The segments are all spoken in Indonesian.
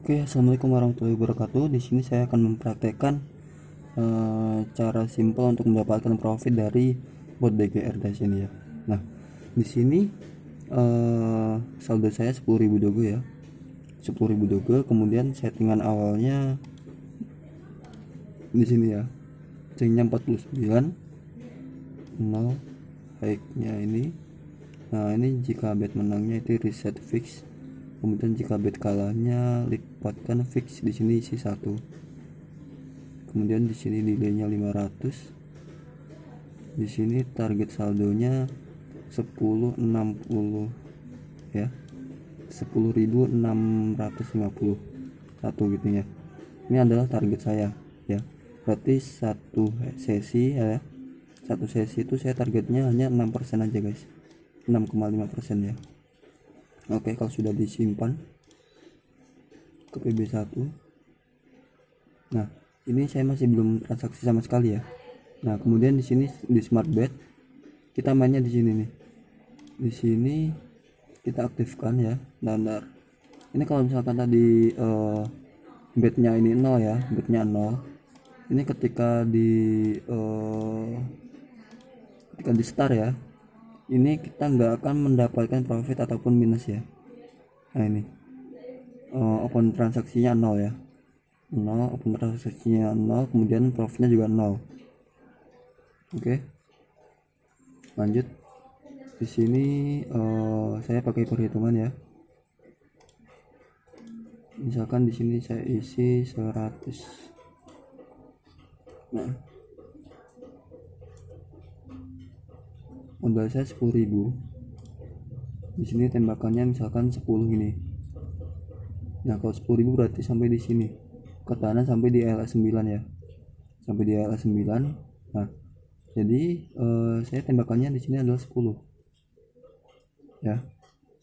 Oke, assalamualaikum warahmatullahi wabarakatuh. Di sini saya akan mempraktekkan cara simpel untuk mendapatkan profit dari bot BGR Dash ini ya. Nah, di sini saldo saya 10.000 dogo ya. 10.000 dogo, kemudian settingan awalnya di sini ya. Chainnya 49, 0, high-nya ini. Nah, ini jika bet menangnya itu reset fix. Kemudian jika bet kalahnya lipatkan fix, di sini isi 1. Kemudian di sini delaynya 500. Di sini target saldonya 1060 ya. 10.650 satu gitu ya. Ini adalah target saya ya. Berarti satu sesi ya. Satu sesi itu saya targetnya hanya 6% aja guys. 6,5% ya. Oke, kalau sudah disimpan ke PB1. Nah, ini saya masih belum transaksi sama sekali ya. Nah, kemudian di sini di smart bet kita mainnya di sini nih. Di sini kita aktifkan ya standar. Ini kalau misalkan tadi betnya ini 0 ya, betnya 0. Ini ketika di start ya, ini kita nggak akan mendapatkan profit ataupun minus ya. Nah ini open transaksinya 0 ya, 0, open transaksinya 0, kemudian profitnya juga 0. Oke, lanjut. Di sini saya pakai perhitungan ya. Misalkan di sini saya isi 100. Nah, modal saya 10.000. Di sini tembakannya misalkan 10 gini. Nah, kalau 10.000 berarti sampai di sini. Ke kanan sampai di LS9 ya. Sampai di LS9. Nah, jadi saya tembakannya di sini adalah 10. Ya.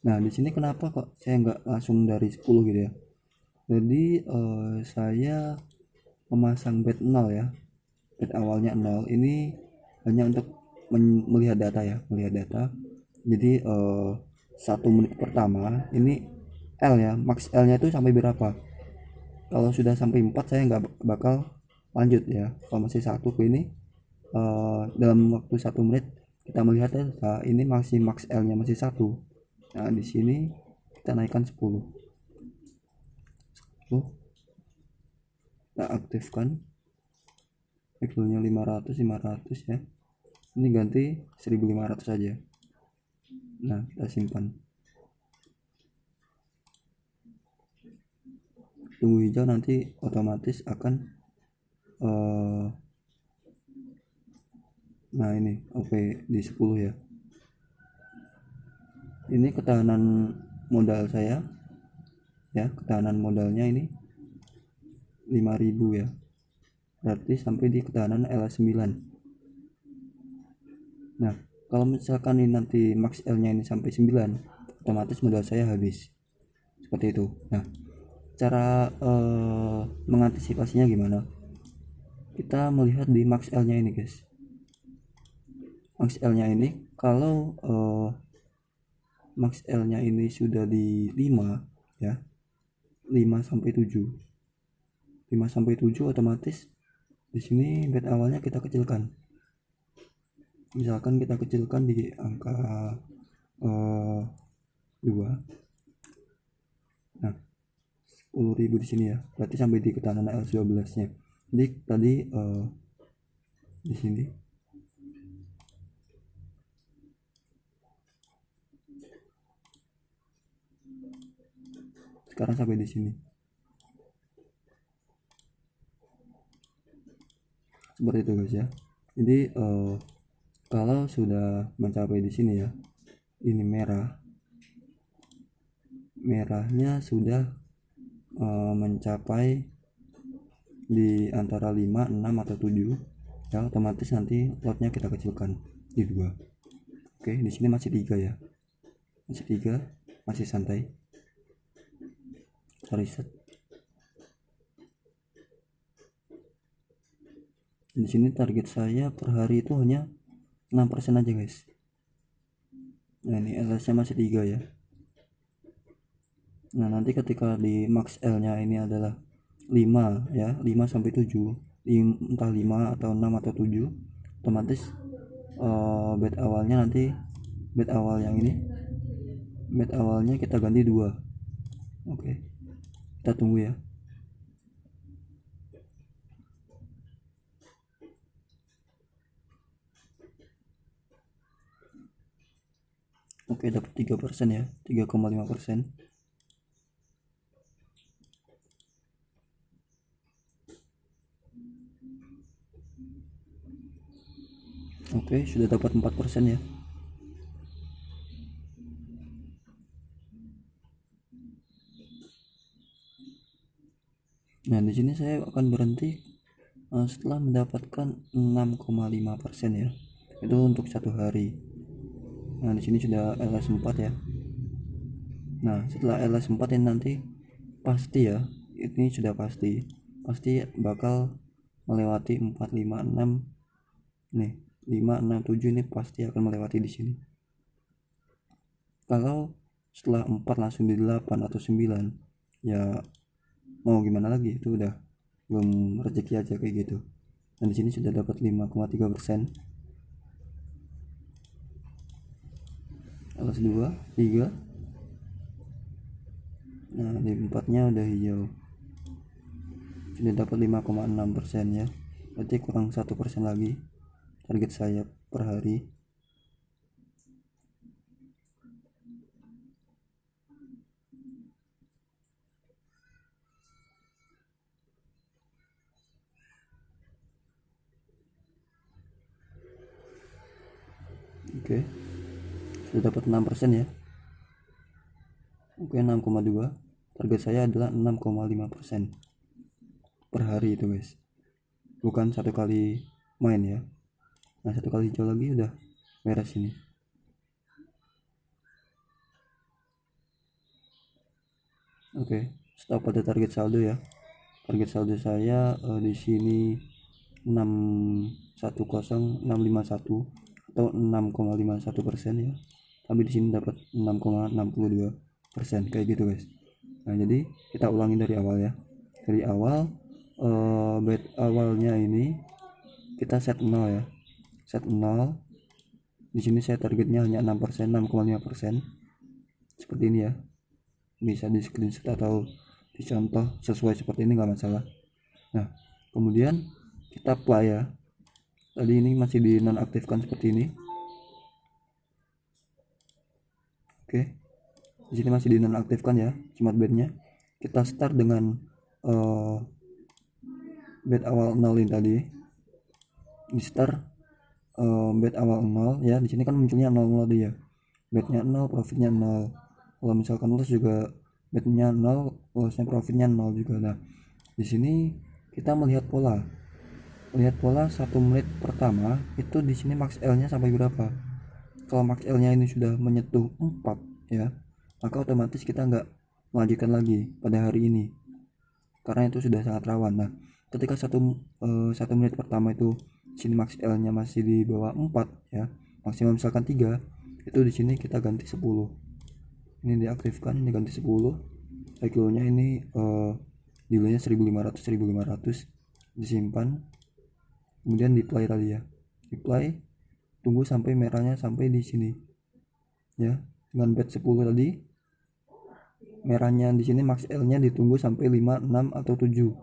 Nah, di sini kenapa kok saya nggak langsung dari 10 gitu ya. Jadi saya memasang bet 0 ya. Bet awalnya 0 ini hanya untuk melihat data ya, melihat data. Jadi 1 menit pertama ini L ya, max L nya itu sampai berapa. Kalau sudah sampai 4 saya nggak bakal lanjut ya. Kalau masih 1 ke ini dalam waktu 1 menit kita melihat ya, ini masih max L nya masih 1. Nah, di sini kita naikkan 10. Kita aktifkan nya 500 ya. Ini ganti 1.500 saja. Nah, kita simpan. Tunggu hijau, nanti otomatis akan nah ini oke di 10 ya. Ini ketahanan modal saya ya, ketahanan modalnya ini 5.000 ya. Berarti sampai di ketahanan L9. Nah, kalau misalkan ini nanti max L nya ini sampai 9, otomatis modal saya habis. Seperti itu. Nah, cara mengantisipasinya gimana? Kita melihat di max L nya ini guys. Max L nya ini kalau max L nya ini sudah di 5 ya, 5 sampai 7 otomatis di sini bet awalnya kita kecilkan. Misalkan kita kecilkan di angka 2. Nah, 10.000 di sini ya. Berarti sampai di ketahanan L12-nya. Jadi tadi di sini sekarang sampai di sini. Seperti itu guys ya. Jadi kalau sudah mencapai di sini ya, ini merahnya sudah mencapai di antara 5, 6 atau 7 ya, otomatis nanti lotnya kita kecilkan di 2. Oke, di sini masih 3 ya. Masih 3, masih santai. Kita reset. Di sini target saya per hari itu hanya 6% aja guys. Nah, ini LS nya masih 3 ya. Nah, nanti ketika di max L nya ini adalah 5 ya, 5 sampai 7, entah 5 atau 6 atau 7, otomatis bed awalnya nanti, bed awal yang ini, bed awalnya kita ganti 2. Oke, kita tunggu ya. Oke, dapat 3% ya, 3,5%. Oke, sudah dapat 4% ya. Nah, di sini saya akan berhenti setelah mendapatkan 6,5% ya. Itu untuk 1 hari. Nah, di sini sudah LS4 ya. Nah, setelah LS4 ini nanti pasti ya, ini sudah pasti bakal melewati 4, 5, 6 nih, 5, 6, 7 ini pasti akan melewati di sini. Kalau setelah 4 langsung di 8 atau 9 ya mau gimana lagi, itu udah belum rezeki aja kayak gitu. Dan di sini sudah dapat 5,3%. LS 2, 3. Nah, di 4-nya udah hijau. Sudah dapat 5,6% ya. Berarti kurang 1% lagi target saya per hari. Oke, sudah dapat 6% ya. Oke, 6,2. Target saya adalah 6,5% per hari itu guys, bukan satu kali main ya. Nah, satu kali hijau lagi udah beres ini. Oke, stop pada target saldo ya. Target saldo saya di sini 610,651 atau 6,51% ya. Tapi di sini dapat 6,62% kayak gitu guys. Nah, jadi kita ulangi dari awal ya. Dari awal bet awalnya ini kita set 0 ya. Set 0. Di sini saya targetnya hanya 6%, 6,5%. Seperti ini ya. Bisa di screenshot atau dicontoh sesuai seperti ini, nggak masalah. Nah, kemudian kita apply ya. Tadi ini masih dinonaktifkan seperti ini. Oke, di sini masih dinonaktifkan ya smart bednya. Kita start dengan bed awal 0 ini tadi. Di start bed awal 0 ya. Di sini kan munculnya 0 dia. Bednya 0, profitnya 0. Kalau misalkan loss juga bednya 0, lossnya profitnya 0 juga. Nah, di sini kita melihat pola. Lihat pola 1 menit pertama itu di sini max L-nya sampai berapa. Kalau max L-nya ini sudah menyentuh 4 ya, maka otomatis kita nggak melanjutkan lagi pada hari ini karena itu sudah sangat rawan. Nah, ketika 1 menit pertama itu sini max L-nya masih di bawah 4 ya, maksimal misalkan 3, itu di sini kita ganti 10. Ini diaktifkan, ini ganti 10. Cycle-nya ini nilainya 1500 disimpan. Kemudian di play tadi ya, di play, tunggu sampai merahnya sampai di sini ya. Dengan bet 10 tadi, merahnya di sini max L nya ditunggu sampai 5, 6 atau 7.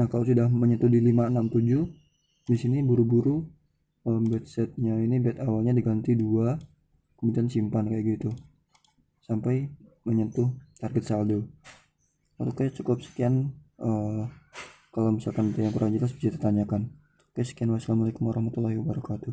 Nah, kalau sudah menyentuh di 5, 6, 7, di sini buru-buru bet setnya ini, bet awalnya diganti 2, kemudian simpan kayak gitu sampai menyentuh target saldo. Oke, cukup sekian. Kalau misalkan ada yang kurang jelas bisa ditanyakan. Oke, sekian. Wassalamualaikum warahmatullahi wabarakatuh.